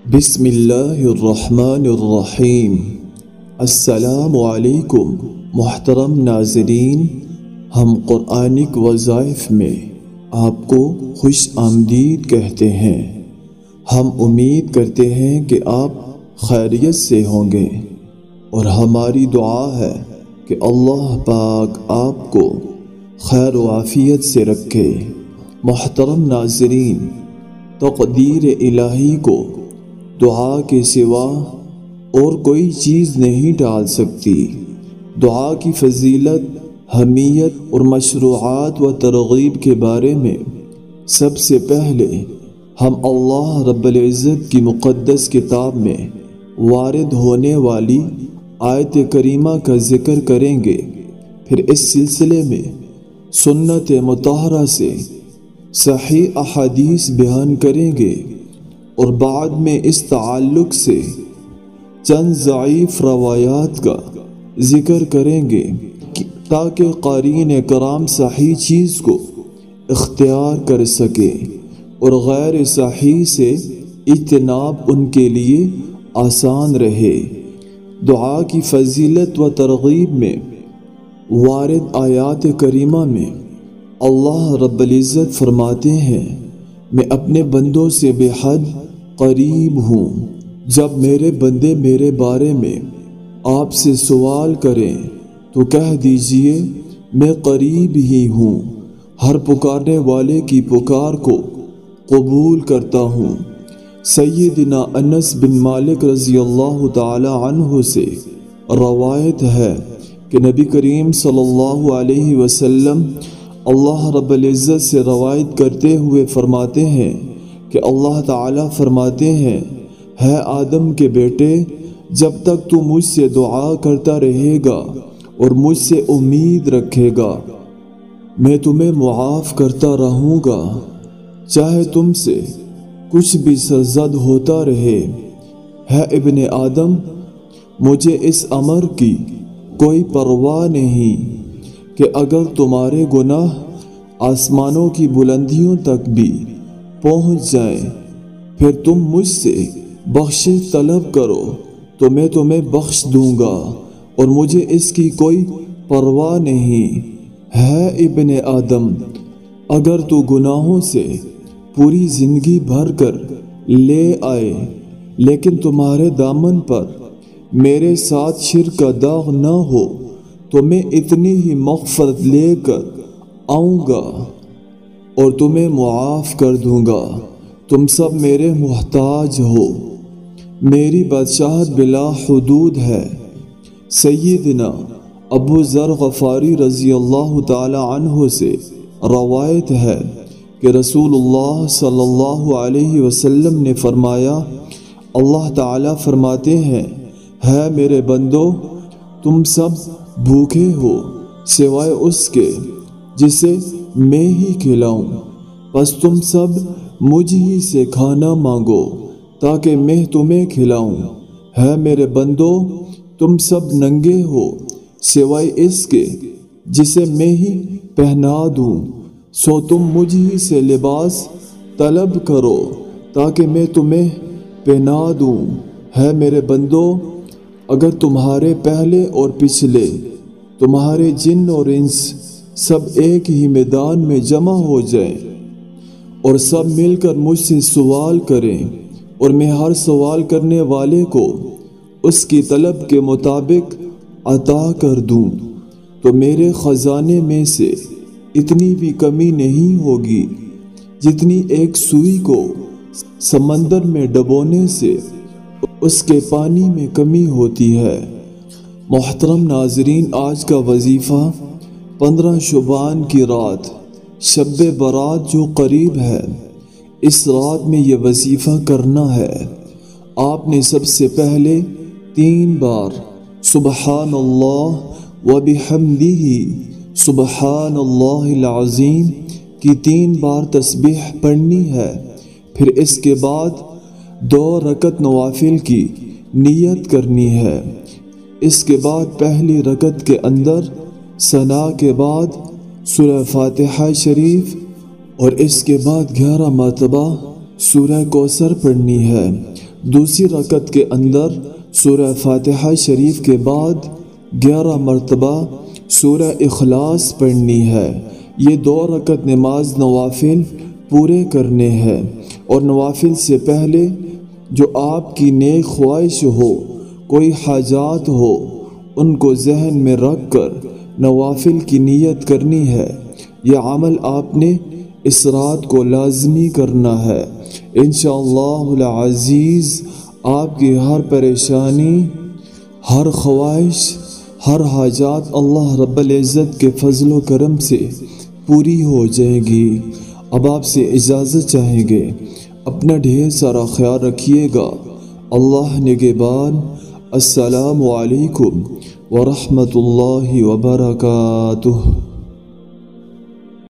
بسم اللہ الرحمن الرحیم۔ السلام علیکم محترم ناظرین، ہم قرآنک وظائف میں آپ کو خوش آمدید کہتے ہیں۔ ہم امید کرتے ہیں کہ آپ خیریت سے ہوں گے اور ہماری دعا ہے کہ اللہ پاک آپ کو خیر و عافیت سے رکھے۔ محترم ناظرین، تقدیر الہی کو دعا کے سوا اور کوئی چیز نہیں ٹال سکتی۔ دعا کی فضیلت، اہمیت اور مشروعات و ترغیب کے بارے میں سب سے پہلے ہم اللہ رب العزت کی مقدس کتاب میں وارد ہونے والی آیت کریمہ کا ذکر کریں گے، پھر اس سلسلے میں سنت مطہرہ سے صحیح احادیث بیان کریں گے اور بعد میں اس تعلق سے چند ضعیف روایات کا ذکر کریں گے تاکہ قارئین کرام صحیح چیز کو اختیار کر سکے اور غیر صحیح سے اجتناب ان کے لیے آسان رہے۔ دعا کی فضیلت و ترغیب میں وارد آیات کریمہ میں اللہ رب العزت فرماتے ہیں، میں اپنے بندوں سے بے حد قریب ہوں۔ جب میرے بندے میرے بارے میں آپ سے سوال کریں تو کہہ دیجئے میں قریب ہی ہوں، ہر پکارنے والے کی پکار کو قبول کرتا ہوں۔ سیدنا انس بن مالک رضی اللہ تعالی عنہ سے روایت ہے کہ نبی کریم صلی اللہ علیہ وسلم اللہ رب العزت سے روایت کرتے ہوئے فرماتے ہیں کہ اللہ تعالیٰ فرماتے ہیں، ہے آدم کے بیٹے، جب تک تو مجھ سے دعا کرتا رہے گا اور مجھ سے امید رکھے گا، میں تمہیں معاف کرتا رہوں گا، چاہے تم سے کچھ بھی سرزد ہوتا رہے۔ ہے ابن آدم، مجھے اس امر کی کوئی پرواہ نہیں کہ اگر تمہارے گناہ آسمانوں کی بلندیوں تک بھی پہنچ جائیں، پھر تم مجھ سے بخشش طلب کرو تو میں تمہیں بخش دوں گا اور مجھے اس کی کوئی پرواہ نہیں۔ ہے ابن آدم، اگر تو گناہوں سے پوری زندگی بھر کر لے آئے لیکن تمہارے دامن پر میرے ساتھ شرک کا داغ نہ ہو تو میں اتنی ہی مغفرت لے کر آؤں گا اور تمہیں معاف کر دوں گا۔ تم سب میرے محتاج ہو، میری بادشاہت بلا حدود ہے۔ سیدنا ابو ذر غفاری رضی اللہ تعالی عنہ سے روایت ہے کہ رسول اللہ صلی اللہ علیہ وسلم نے فرمایا، اللہ تعالیٰ فرماتے ہیں، ہے میرے بندو، تم سب بھوکے ہو سوائے اس کے جسے میں ہی کھلاؤں، پس تم سب مجھ ہی سے کھانا مانگو تاکہ میں تمہیں کھلاؤں۔ ہے میرے بندو، تم سب ننگے ہو سوائے اس کے جسے میں ہی پہنا دوں، سو تم مجھ ہی سے لباس طلب کرو تاکہ میں تمہیں پہنا دوں۔ ہے میرے بندو، اگر تمہارے پہلے اور پچھلے، تمہارے جن اور انس سب ایک ہی میدان میں جمع ہو جائیں اور سب مل کر مجھ سے سوال کریں اور میں ہر سوال کرنے والے کو اس کی طلب کے مطابق عطا کر دوں تو میرے خزانے میں سے اتنی بھی کمی نہیں ہوگی جتنی ایک سوئی کو سمندر میں ڈبونے سے اس کے پانی میں کمی ہوتی ہے۔ محترم ناظرین، آج کا وظیفہ 15 شعبان کی رات، شب برات جو قریب ہے، اس رات میں یہ وظیفہ کرنا ہے۔ آپ نے سب سے پہلے 3 بار سبحان اللہ و بحمدہ سبحان اللہ العظیم کی 3 بار تسبیح پڑھنی ہے، پھر اس کے بعد 2 رکعت نوافل کی نیت کرنی ہے۔ اس کے بعد پہلی رکعت کے اندر ثنا کے بعد سورہ فاتحہ شریف اور اس کے بعد 11 مرتبہ سورہ کوثر پڑھنی ہے۔ دوسری رکعت کے اندر سورہ فاتحہ شریف کے بعد 11 مرتبہ سورہ اخلاص پڑھنی ہے۔ یہ 2 رکعت نماز نوافل پورے کرنے ہیں، اور نوافل سے پہلے جو آپ کی نیک خواہش ہو، کوئی حاجات ہو، ان کو ذہن میں رکھ کر نوافل کی نیت کرنی ہے۔ یہ عمل آپ نے اس رات کو لازمی کرنا ہے۔ انشاءاللہ العزیز آپ کی ہر پریشانی، ہر خواہش، ہر حاجات اللہ رب العزت کے فضل و کرم سے پوری ہو جائے گی۔ اب آپ سے اجازت چاہیں گے، اپنا ڈھیر سارا خیال رکھیے گا۔ اللہ نگہبان۔ السلام علیکم ورحمۃ اللہ وبرکاتہ۔